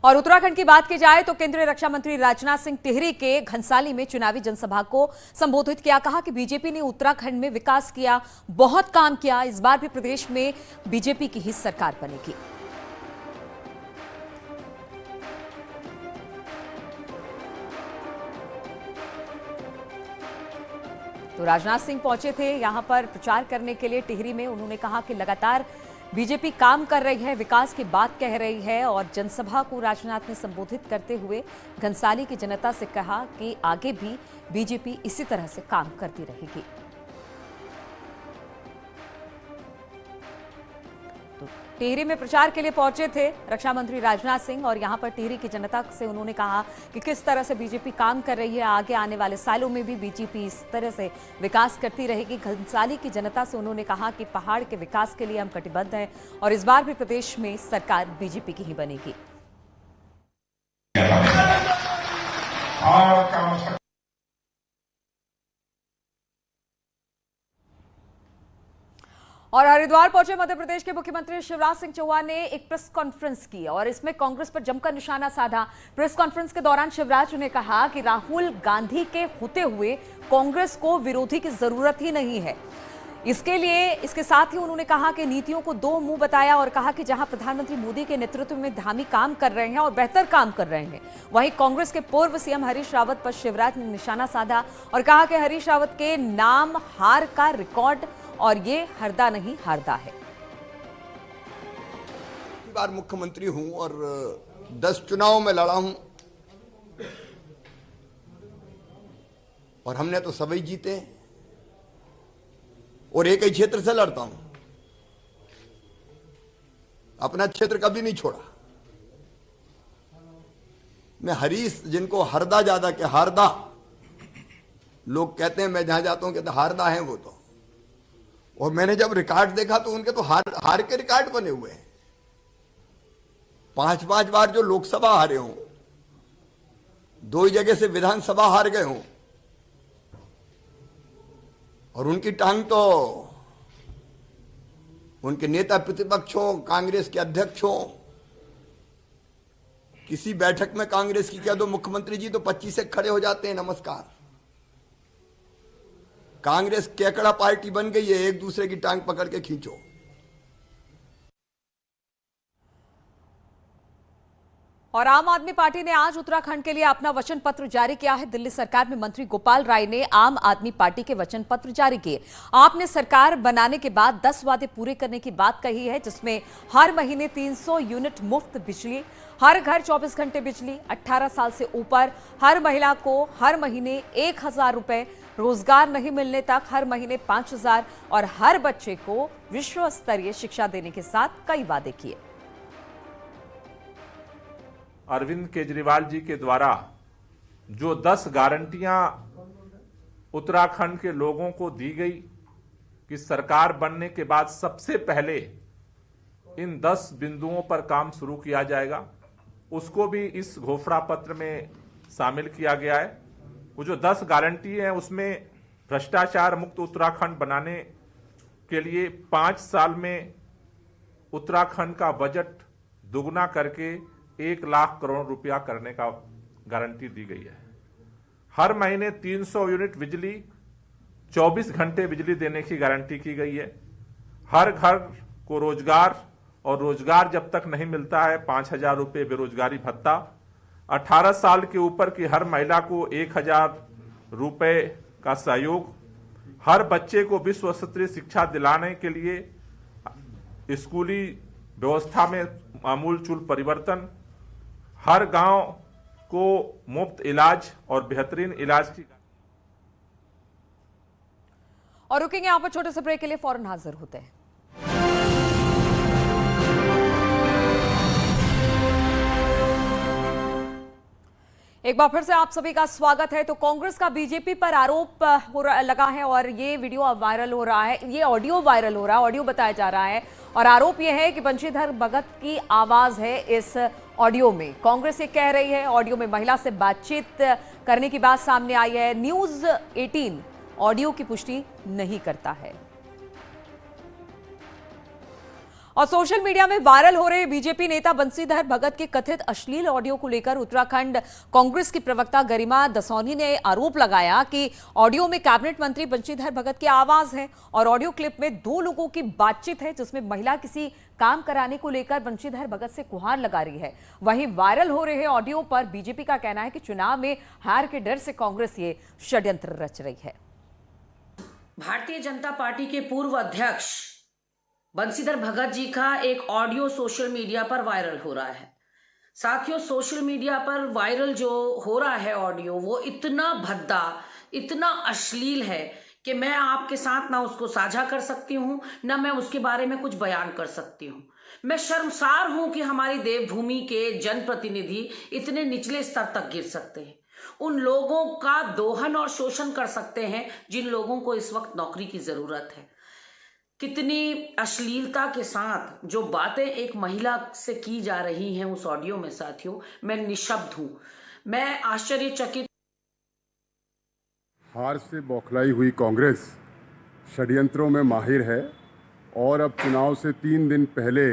और उत्तराखंड की बात की जाए तो केंद्रीय रक्षा मंत्री राजनाथ सिंह टिहरी के घनसाली में चुनावी जनसभा को संबोधित किया। कहा कि बीजेपी ने उत्तराखंड में विकास किया, बहुत काम किया, इस बार भी प्रदेश में बीजेपी की ही सरकार बनेगी। तो राजनाथ सिंह पहुंचे थे यहां पर प्रचार करने के लिए टिहरी में। उन्होंने कहा कि लगातार बीजेपी काम कर रही है, विकास की बात कह रही है। और जनसभा को राजनाथ ने संबोधित करते हुए घनसाली की जनता से कहा कि आगे भी बीजेपी इसी तरह से काम करती रहेगी। तो टिहरी में प्रचार के लिए पहुंचे थे रक्षा मंत्री राजनाथ सिंह और यहां पर टिहरी की जनता से उन्होंने कहा कि किस तरह से बीजेपी काम कर रही है, आगे आने वाले सालों में भी बीजेपी इस तरह से विकास करती रहेगी। घनसाली की जनता से उन्होंने कहा कि पहाड़ के विकास के लिए हम कटिबद्ध हैं और इस बार भी प्रदेश में सरकार बीजेपी की ही बनेगी। और हरिद्वार पहुंचे मध्य प्रदेश के मुख्यमंत्री शिवराज सिंह चौहान ने एक प्रेस कॉन्फ्रेंस की और इसमें कांग्रेस पर जमकर निशाना साधा। प्रेस कॉन्फ्रेंस के दौरान शिवराज ने कहा कि राहुल गांधी के होते हुए कांग्रेस को विरोधी की जरूरत ही नहीं है। इसके साथ ही उन्होंने कहा कि नीतियों को दो मुंह बताया और कहा कि जहां प्रधानमंत्री मोदी के नेतृत्व में धामी काम कर रहे हैं और बेहतर काम कर रहे हैं, वहीं कांग्रेस के पूर्व सीएम हरीश रावत पर शिवराज ने निशाना साधा और कहा कि हरीश रावत के नाम हार का रिकॉर्ड और ये हरदा नहीं हारदा है। बार मुख्यमंत्री हूं और 10 चुनाव में लड़ा हूं और हमने तो सभी जीते और एक ही क्षेत्र से लड़ता हूं, अपना क्षेत्र कभी नहीं छोड़ा। मैं हरीश, जिनको हरदा ज्यादा के हारदा लोग कहते हैं, मैं जहां जाता हूं कहते हारदा हैं वो तो। और मैंने जब रिकॉर्ड देखा तो उनके तो हार के रिकॉर्ड बने हुए हैं। 5-5 बार जो लोकसभा हारे हों, 2 जगह से विधानसभा हार गए हों और उनकी टांग तो उनके नेता प्रतिपक्ष हो, कांग्रेस के अध्यक्ष हो, किसी बैठक में कांग्रेस की कह दो मुख्यमंत्री जी तो 25 से खड़े हो जाते हैं, नमस्कार। कांग्रेस केकड़ा पार्टी बन गई है, एक दूसरे की टांग पकड़ के खींचो। और आम आदमी पार्टी ने आज उत्तराखंड के लिए अपना वचन पत्र जारी किया है। दिल्ली सरकार में मंत्री गोपाल राय ने आम आदमी पार्टी के वचन पत्र जारी किए। आपने सरकार बनाने के बाद 10 वादे पूरे करने की बात कही है, जिसमें हर महीने 300 यूनिट मुफ्त बिजली, हर घर 24 घंटे बिजली, 18 साल से ऊपर हर महिला को हर महीने 1000 रुपए, रोजगार नहीं मिलने तक हर महीने 5000 और हर बच्चे को विश्व स्तरीय शिक्षा देने के साथ कई वादे किए। अरविंद केजरीवाल जी के द्वारा जो 10 गारंटियां उत्तराखंड के लोगों को दी गई कि सरकार बनने के बाद सबसे पहले इन 10 बिंदुओं पर काम शुरू किया जाएगा, उसको भी इस घोषणा पत्र में शामिल किया गया है। वो जो 10 गारंटी है उसमें भ्रष्टाचार मुक्त उत्तराखंड बनाने के लिए 5 साल में उत्तराखंड का बजट दुगना करके 1 लाख करोड़ रुपया करने का गारंटी दी गई है। हर महीने 300 यूनिट बिजली, 24 घंटे बिजली देने की गारंटी की गई है। हर घर को रोजगार, और रोजगार जब तक नहीं मिलता है 5000 रुपये बेरोजगारी भत्ता। 18 साल के ऊपर की हर महिला को 1000 रुपये का सहयोग। हर बच्चे को विश्व स्तरीय शिक्षा दिलाने के लिए स्कूली व्यवस्था में आमूलचूल परिवर्तन। हर गांव को मुफ्त इलाज और बेहतरीन इलाज की। और रुकेंगे यहां पर छोटे से ब्रेक के लिए, फौरन हाजिर होते हैं। एक बार फिर से आप सभी का स्वागत है। तो कांग्रेस का बीजेपी पर आरोप लगा है और ये वीडियो वायरल हो रहा है, ये ऑडियो वायरल हो रहा है, ऑडियो बताया जा रहा है और आरोप यह है कि बंशीधर भगत की आवाज है इस ऑडियो में। कांग्रेस ये कह रही है ऑडियो में महिला से बातचीत करने की बात सामने आई है। न्यूज 18 ऑडियो की पुष्टि नहीं करता है। और सोशल मीडिया में वायरल हो रहे बीजेपी नेता बंशीधर भगत के कथित अश्लील ऑडियो को लेकर उत्तराखंड कांग्रेस की प्रवक्ता गरिमा दसौनी ने आरोप लगाया कि ऑडियो में कैबिनेट मंत्री बंशीधर भगत की आवाज है और ऑडियो क्लिप में 2 लोगों की बातचीत है जिसमें महिला किसी काम कराने को लेकर बंशीधर भगत से गुहार लगा रही है। वहीं वायरल हो रहे ऑडियो पर बीजेपी का कहना है कि चुनाव में हार के डर से कांग्रेस ये षड्यंत्र रच रही है। भारतीय जनता पार्टी के पूर्व अध्यक्ष बंशीधर भगत जी का एक ऑडियो सोशल मीडिया पर वायरल हो रहा है। साथियों, सोशल मीडिया पर वायरल जो हो रहा है ऑडियो, वो इतना भद्दा, इतना अश्लील है कि मैं आपके साथ ना उसको साझा कर सकती हूं, ना मैं उसके बारे में कुछ बयान कर सकती हूं। मैं शर्मसार हूं कि हमारी देवभूमि के जनप्रतिनिधि इतने निचले स्तर तक गिर सकते हैं, उन लोगों का दोहन और शोषण कर सकते हैं जिन लोगों को इस वक्त नौकरी की जरूरत है। कितनी अश्लीलता के साथ जो बातें एक महिला से की जा रही हैं उस ऑडियो में, साथियों, मैं निशब्द हूं, मैं आश्चर्यचकित। हार से बौखलाई हुई कांग्रेस षड्यंत्रों में माहिर है और अब चुनाव से 3 दिन पहले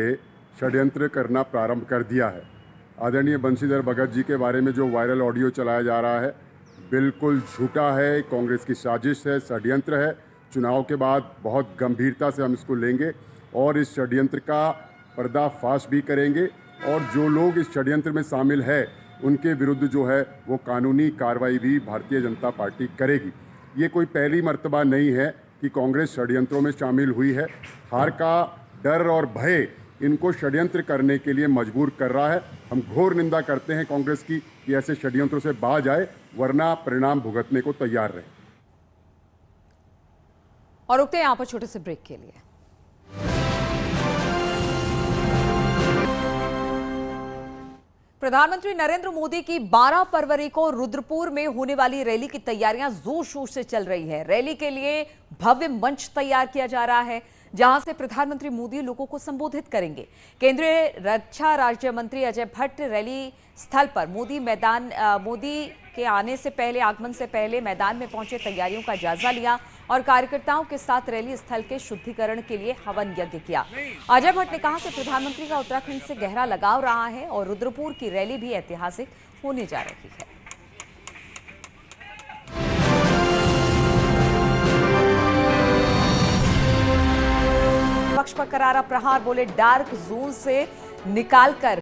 षड्यंत्र करना प्रारंभ कर दिया है। आदरणीय बंशीधर भगत जी के बारे में जो वायरल ऑडियो चलाया जा रहा है बिल्कुल झूठा है, कांग्रेस की साजिश है, षड्यंत्र है। चुनाव के बाद बहुत गंभीरता से हम इसको लेंगे और इस षड्यंत्र का पर्दाफाश भी करेंगे और जो लोग इस षड्यंत्र में शामिल है उनके विरुद्ध जो है वो कानूनी कार्रवाई भी भारतीय जनता पार्टी करेगी। ये कोई पहली मर्तबा नहीं है कि कांग्रेस षड्यंत्रों में शामिल हुई है। हार का डर और भय इनको षड्यंत्र करने के लिए मजबूर कर रहा है। हम घोर निंदा करते हैं कांग्रेस की कि ऐसे षड्यंत्रों से बाज आए, वरना परिणाम भुगतने को तैयार रहे। और रुकते हैं यहां पर छोटे से ब्रेक के लिए। प्रधानमंत्री नरेंद्र मोदी की 12 फरवरी को रुद्रपुर में होने वाली रैली की तैयारियां जोर शोर से चल रही है। रैली के लिए भव्य मंच तैयार किया जा रहा है जहां से प्रधानमंत्री मोदी लोगों को संबोधित करेंगे। केंद्रीय रक्षा राज्य मंत्री अजय भट्ट रैली स्थल पर मोदी के आने से पहले, आगमन से पहले मैदान में पहुंचे, तैयारियों का जायजा लिया और कार्यकर्ताओं के साथ रैली स्थल के शुद्धिकरण के लिए हवन यज्ञ किया। अजय भट्ट ने कहा कि प्रधानमंत्री का उत्तराखंड से गहरा लगाव रहा है और रुद्रपुर की रैली भी ऐतिहासिक होने जा रही है। पक्ष पर करारा प्रहार, बोले डार्क जोन से निकालकर